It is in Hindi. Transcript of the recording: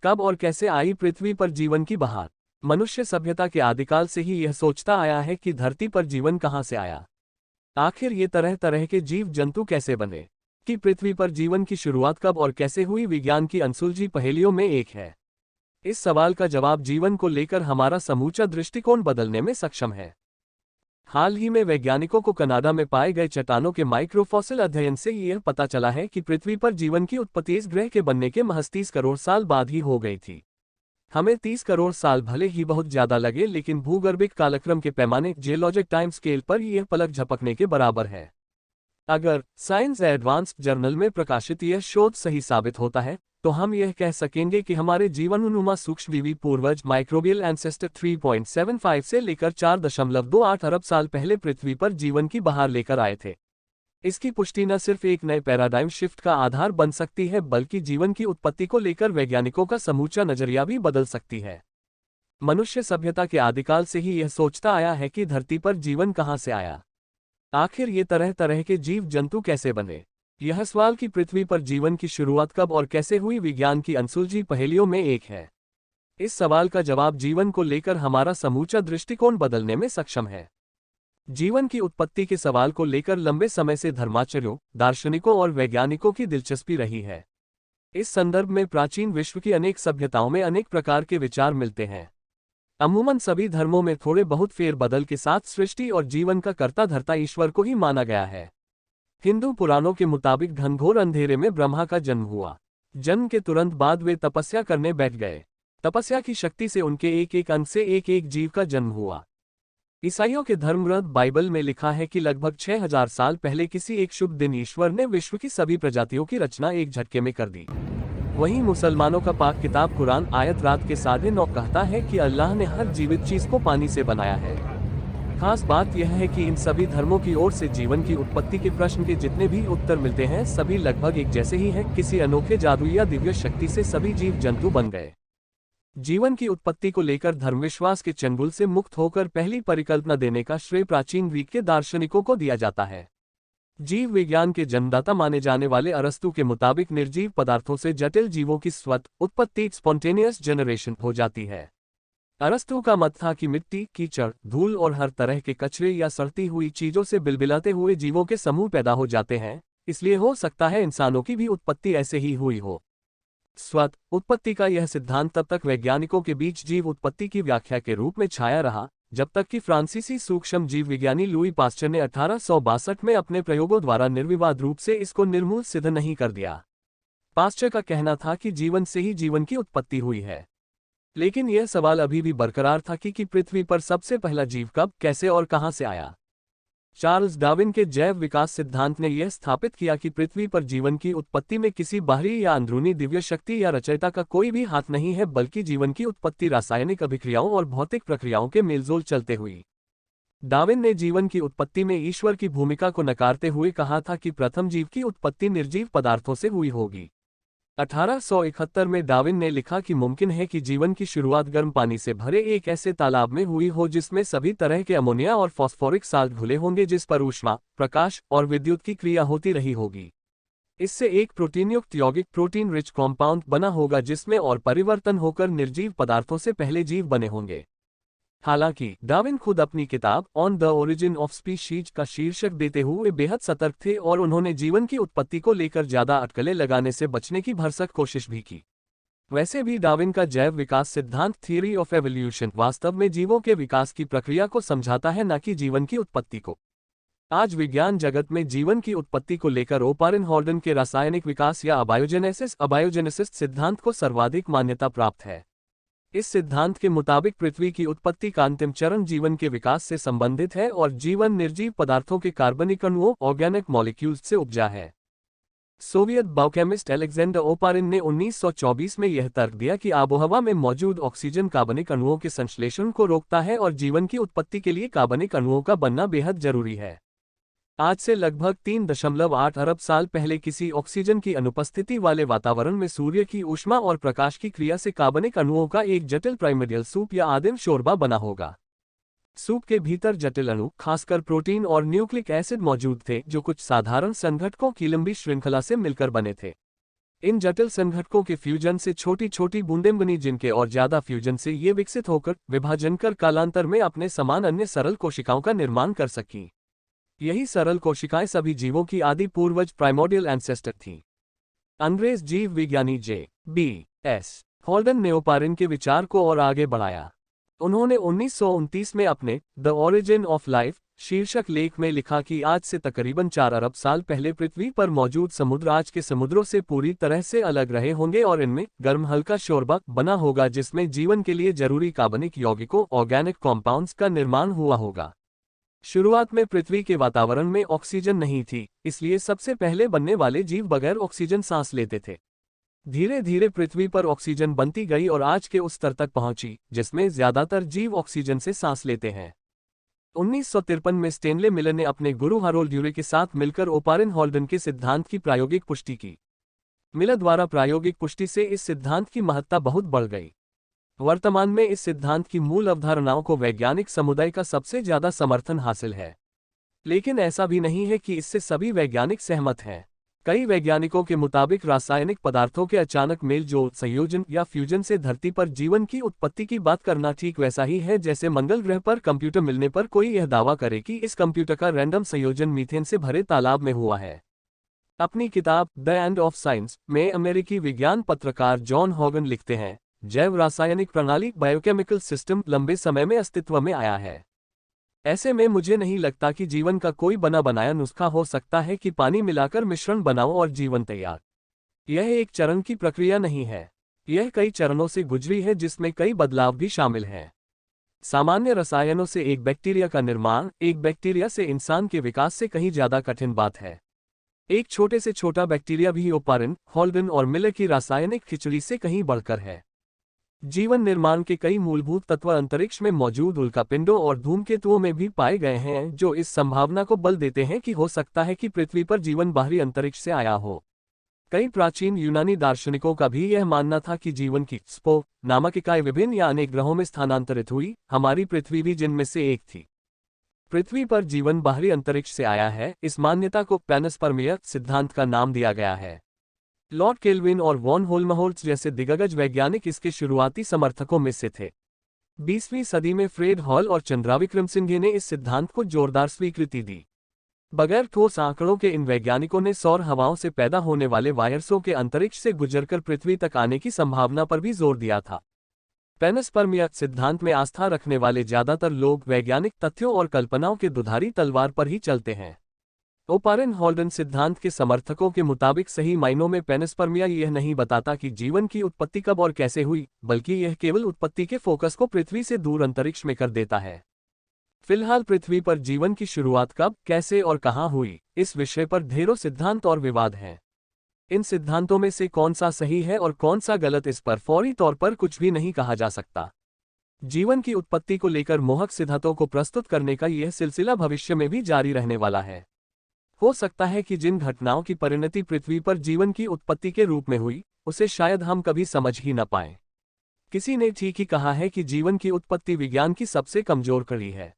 कब और कैसे आई पृथ्वी पर जीवन की बहार। मनुष्य सभ्यता के आदिकाल से ही यह सोचता आया है कि धरती पर जीवन कहाँ से आया। आखिर ये तरह तरह के जीव जंतु कैसे बने, कि पृथ्वी पर जीवन की शुरुआत कब और कैसे हुई, विज्ञान की अनसुलझी पहेलियों में एक है। इस सवाल का जवाब जीवन को लेकर हमारा समूचा दृष्टिकोण बदलने में सक्षम है। हाल ही में वैज्ञानिकों को कनाडा में पाए गए चट्टानों के माइक्रोफॉसिल अध्ययन से यह पता चला है कि पृथ्वी पर जीवन की उत्पत्ति इस ग्रह के बनने के महज 30 करोड़ साल बाद ही हो गई थी। हमें 30 करोड़ साल भले ही बहुत ज्यादा लगे, लेकिन भूगर्भिक कालक्रम के पैमाने जियोलॉजिक टाइम स्केल पर यह पलक झपकने के बराबर है। अगर साइंस एडवांस्ड जर्नल में प्रकाशित यह शोध सही साबित होता है, तो हम यह कह सकेंगे कि हमारे जीवाणुनुमा सूक्ष्मजीवी पूर्वज माइक्रोबियल एंसेस्टर 3.75 से लेकर 4.28 अरब साल पहले पृथ्वी पर जीवन की बहार लेकर आए थे। इसकी पुष्टि न सिर्फ एक नए पैराडाइम शिफ्ट का आधार बन सकती है, बल्कि जीवन की उत्पत्ति को लेकर वैज्ञानिकों का समूचा नजरिया भी बदल सकती है। मनुष्य सभ्यता के आदिकाल से ही यह सोचता आया है कि धरती पर जीवन कहाँ से आया। आखिर ये तरह तरह के जीव जंतु कैसे बने। यह सवाल कि पृथ्वी पर जीवन की शुरुआत कब और कैसे हुई, विज्ञान की अनसुलझी पहेलियों में एक है। इस सवाल का जवाब जीवन को लेकर हमारा समूचा दृष्टिकोण बदलने में सक्षम है। जीवन की उत्पत्ति के सवाल को लेकर लंबे समय से धर्माचार्यों, दार्शनिकों और वैज्ञानिकों की दिलचस्पी रही है। इस संदर्भ में प्राचीन विश्व की अनेक सभ्यताओं में अनेक प्रकार के विचार मिलते हैं। अमूमन सभी धर्मों में थोड़े बहुत फेरबदल के साथ सृष्टि और जीवन का कर्ता धर्ता ईश्वर को ही माना गया है। हिंदू पुराणों के मुताबिक घनघोर अंधेरे में ब्रह्मा का जन्म हुआ। जन्म के तुरंत बाद वे तपस्या करने बैठ गए। तपस्या की शक्ति से उनके एक एक अंश से एक एक जीव का जन्म हुआ। ईसाइयों के धर्मग्रंथ बाइबल में लिखा है कि लगभग 6000 साल पहले किसी एक शुभ दिन ईश्वर ने विश्व की सभी प्रजातियों की रचना एक झटके में कर दी। वहीं मुसलमानों का पाक किताब कुरान आयत रात के 9:30 कहता है कि अल्लाह ने हर जीवित चीज को पानी से बनाया है। खास बात यह है कि इन सभी धर्मों की ओर से जीवन की उत्पत्ति के प्रश्न के जितने भी उत्तर मिलते हैं, सभी लगभग एक जैसे ही हैं। किसी अनोखे जादू या दिव्य शक्ति से सभी जीव जंतु बन गए। जीवन की उत्पत्ति को लेकर धर्मविश्वास के चंगुल से मुक्त होकर पहली परिकल्पना देने का श्रेय प्राचीन ग्रीक के दार्शनिकों को दिया जाता है। जीव विज्ञान के जन्मदाता माने जाने वाले अरस्तु के मुताबिक निर्जीव पदार्थों से जटिल जीवों की स्वतः उत्पत्ति स्पॉन्टेनियस जनरेशन हो जाती है। अरस्तु का मत था कि मिट्टी, कीचड़, धूल और हर तरह के कचरे या सड़ती हुई चीजों से बिलबिलाते हुए जीवों के समूह पैदा हो जाते हैं, इसलिए हो सकता है इंसानों की भी उत्पत्ति ऐसे ही हुई हो। स्वतः उत्पत्ति का यह सिद्धांत तब तक वैज्ञानिकों के बीच जीव उत्पत्ति की व्याख्या के रूप में छाया रहा, जब तक कि फ्रांसीसी सूक्ष्म जीव विज्ञानी लुई पास्चर ने 1862 में अपने प्रयोगों द्वारा निर्विवाद रूप से इसको निर्मूल सिद्ध नहीं कर दिया। पास्चर का कहना था कि जीवन से ही जीवन की उत्पत्ति हुई है, लेकिन यह सवाल अभी भी बरकरार था कि पृथ्वी पर सबसे पहला जीव कब, कैसे और कहां से आया। चार्ल्स डार्विन के जैव विकास सिद्धांत ने यह स्थापित किया कि पृथ्वी पर जीवन की उत्पत्ति में किसी बाहरी या अंदरूनी दिव्य शक्ति या रचयिता का कोई भी हाथ नहीं है, बल्कि जीवन की उत्पत्ति रासायनिक अभिक्रियाओं और भौतिक प्रक्रियाओं के मेलजोल चलते हुई। डार्विन ने जीवन की उत्पत्ति में ईश्वर की भूमिका को नकारते हुए कहा था कि प्रथम जीव की उत्पत्ति निर्जीव पदार्थों से हुई होगी। 1871 में डार्विन ने लिखा कि मुमकिन है कि जीवन की शुरुआत गर्म पानी से भरे एक ऐसे तालाब में हुई हो जिसमें सभी तरह के अमोनिया और फॉस्फोरिक साल्ट घुले होंगे, जिस पर ऊष्मा, प्रकाश और विद्युत की क्रिया होती रही होगी। इससे एक प्रोटीनयुक्त यौगिक प्रोटीन रिच कॉम्पाउंड बना होगा, जिसमें और परिवर्तन होकर निर्जीव पदार्थों से पहले जीव बने होंगे। हालांकि डार्विन खुद अपनी किताब on the origin of species का शीर्षक देते हुए बेहद सतर्क थे और उन्होंने जीवन की उत्पत्ति को लेकर ज्यादा अटकलें लगाने से बचने की भरसक कोशिश भी की। वैसे भी डार्विन का जैव विकास सिद्धांत थियरी ऑफ एवोल्यूशन वास्तव में जीवों के विकास की प्रक्रिया को समझाता है, न कि जीवन की उत्पत्ति को। आज विज्ञान जगत में जीवन की उत्पत्ति को लेकर ओपारिन हॉर्डन के रासायनिक विकास या अबायोजेनेसिस सिद्धांत को सर्वाधिक मान्यता प्राप्त है। इस सिद्धांत के मुताबिक पृथ्वी की उत्पत्ति का अंतिम चरण जीवन के विकास से संबंधित है और जीवन निर्जीव पदार्थों के कार्बनिक अणुओं ऑर्गेनिक मॉलिक्यूल्स से उपजा है। सोवियत बायोकेमिस्ट अलेक्जेंडर ओपारिन ने 1924 में यह तर्क दिया कि आबोहवा में मौजूद ऑक्सीजन कार्बनिक अणुओं के संश्लेषण को रोकता है और जीवन की उत्पत्ति के लिए कार्बनिक अणुओं का बनना बेहद जरूरी है। आज से लगभग 3.8 अरब साल पहले किसी ऑक्सीजन की अनुपस्थिति वाले वातावरण में सूर्य की ऊष्मा और प्रकाश की क्रिया से कार्बनिक अणुओं का एक जटिल प्राइमर्डियल सूप या आदिम शोरबा बना होगा। सूप के भीतर जटिल अणु, खासकर प्रोटीन और न्यूक्लिक एसिड मौजूद थे, जो कुछ साधारण संघटकों की लंबी श्रृंखला से मिलकर बने थे। इन जटिल संघटकों के फ्यूजन से छोटी छोटी बूंदें बनी, जिनके और ज्यादा फ्यूजन से ये विकसित होकर विभाजन कर कालांतर में अपने समान अन्य सरल कोशिकाओं का निर्माण कर सकी। यही सरल कोशिकाएं सभी जीवों की आदि पूर्वज प्राइमोर्डियल एंसेस्टर थीं। अंग्रेज जीव विज्ञानी J.B.S. हॉल्डन ने ओपारिन के विचार को और आगे बढ़ाया। उन्होंने 1929 में अपने द ओरिजिन ऑफ लाइफ शीर्षक लेख में लिखा कि आज से तकरीबन 4 अरब साल पहले पृथ्वी पर मौजूद समुद्र आज के समुद्रों से पूरी तरह से अलग रहे होंगे और इनमें गर्म हल्का शोरबा बना होगा, जिसमें जीवन के लिए जरूरी कार्बनिक यौगिकों ऑर्गेनिक कॉम्पाउंड्स का निर्माण हुआ होगा। शुरुआत में पृथ्वी के वातावरण में ऑक्सीजन नहीं थी, इसलिए सबसे पहले बनने वाले जीव बगैर ऑक्सीजन सांस लेते थे। धीरे धीरे पृथ्वी पर ऑक्सीजन बनती गई और आज के उस स्तर तक पहुंची जिसमें ज्यादातर जीव ऑक्सीजन से सांस लेते हैं। 1953 में स्टेनले मिलर ने अपने गुरु हारोल्ड ड्यूरे के साथ मिलकर ओपारिन हॉल्डन के सिद्धांत की प्रायोगिक पुष्टि की। मिलर द्वारा प्रायोगिक पुष्टि से इस सिद्धांत की महत्ता बहुत बढ़ गई। वर्तमान में इस सिद्धांत की मूल अवधारणाओं को वैज्ञानिक समुदाय का सबसे ज्यादा समर्थन हासिल है, लेकिन ऐसा भी नहीं है कि इससे सभी वैज्ञानिक सहमत हैं। कई वैज्ञानिकों के मुताबिक रासायनिक पदार्थों के अचानक मेल जोल, संयोजन या फ्यूजन से धरती पर जीवन की उत्पत्ति की बात करना ठीक वैसा ही है जैसे मंगल ग्रह पर कंप्यूटर मिलने पर कोई यह दावा करे कि इस कंप्यूटर का रैंडम संयोजन मीथेन से भरे तालाब में हुआ है। अपनी किताब द एंड ऑफ साइंस में अमेरिकी विज्ञान पत्रकार जॉन हॉगन लिखते हैं, जैव रासायनिक प्रणाली बायोकेमिकल सिस्टम लंबे समय में अस्तित्व में आया है। ऐसे में मुझे नहीं लगता कि जीवन का कोई बना बनाया नुस्खा हो सकता है कि पानी मिलाकर मिश्रण बनाओ और जीवन तैयार। यह एक चरण की प्रक्रिया नहीं है, यह कई चरणों से गुजरी है जिसमें कई बदलाव भी शामिल हैं। सामान्य रसायनों से एक बैक्टीरिया का निर्माण एक बैक्टीरिया से इंसान के विकास से कहीं ज्यादा कठिन बात है। एक छोटे से छोटा बैक्टीरिया भी ओपारिन, हॉल्डन और मिलर की रासायनिक खिचड़ी से कहीं बढ़कर है। जीवन निर्माण के कई मूलभूत तत्व अंतरिक्ष में मौजूद उल्कापिंडों और धूमकेतुओं में भी पाए गए हैं, जो इस संभावना को बल देते हैं कि हो सकता है कि पृथ्वी पर जीवन बाहरी अंतरिक्ष से आया हो। कई प्राचीन यूनानी दार्शनिकों का भी यह मानना था कि जीवन की स्पो नामक इकाई विभिन्न या अनेक ग्रहों में स्थानांतरित हुई, हमारी पृथ्वी भी जिनमें से एक थी। पृथ्वी पर जीवन बाहरी अंतरिक्ष से आया है, इस मान्यता को पैनस्पर्मिया सिद्धांत का नाम दिया गया है। लॉर्ड केल्विन और वॉन होल्महोल्ट्ज जैसे दिग्गज वैज्ञानिक इसके शुरुआती समर्थकों में से थे। 20वीं सदी में फ्रेड हॉल और चंद्राविक्रमसिंघे ने इस सिद्धांत को जोरदार स्वीकृति दी। बगैर ठोस आंकड़ों के इन वैज्ञानिकों ने सौर हवाओं से पैदा होने वाले वायरसों के अंतरिक्ष से गुजरकर पृथ्वी तक आने की संभावना पर भी जोर दिया था। पैनस्पर्मिया सिद्धांत में आस्था रखने वाले ज्यादातर लोग वैज्ञानिक तथ्यों और कल्पनाओं के दुधारी तलवार पर ही चलते हैं। ओपारिन हॉल्डन सिद्धांत के समर्थकों के मुताबिक सही मायनों में पैनस्पर्मिया यह नहीं बताता कि जीवन की उत्पत्ति कब और कैसे हुई, बल्कि यह केवल उत्पत्ति के फोकस को पृथ्वी से दूर अंतरिक्ष में कर देता है। फिलहाल पृथ्वी पर जीवन की शुरुआत कब, कैसे और कहां हुई, इस विषय पर ढेरों सिद्धांत और विवाद हैं। इन सिद्धांतों में से कौन सा सही है और कौन सा गलत, इस पर फौरी तौर पर कुछ भी नहीं कहा जा सकता। जीवन की उत्पत्ति को लेकर मोहक सिद्धांतों को प्रस्तुत करने का यह सिलसिला भविष्य में भी जारी रहने वाला है। हो सकता है कि जिन घटनाओं की परिणति पृथ्वी पर जीवन की उत्पत्ति के रूप में हुई, उसे शायद हम कभी समझ ही न पाएं। किसी ने ठीक ही कहा है कि जीवन की उत्पत्ति विज्ञान की सबसे कमजोर कड़ी है।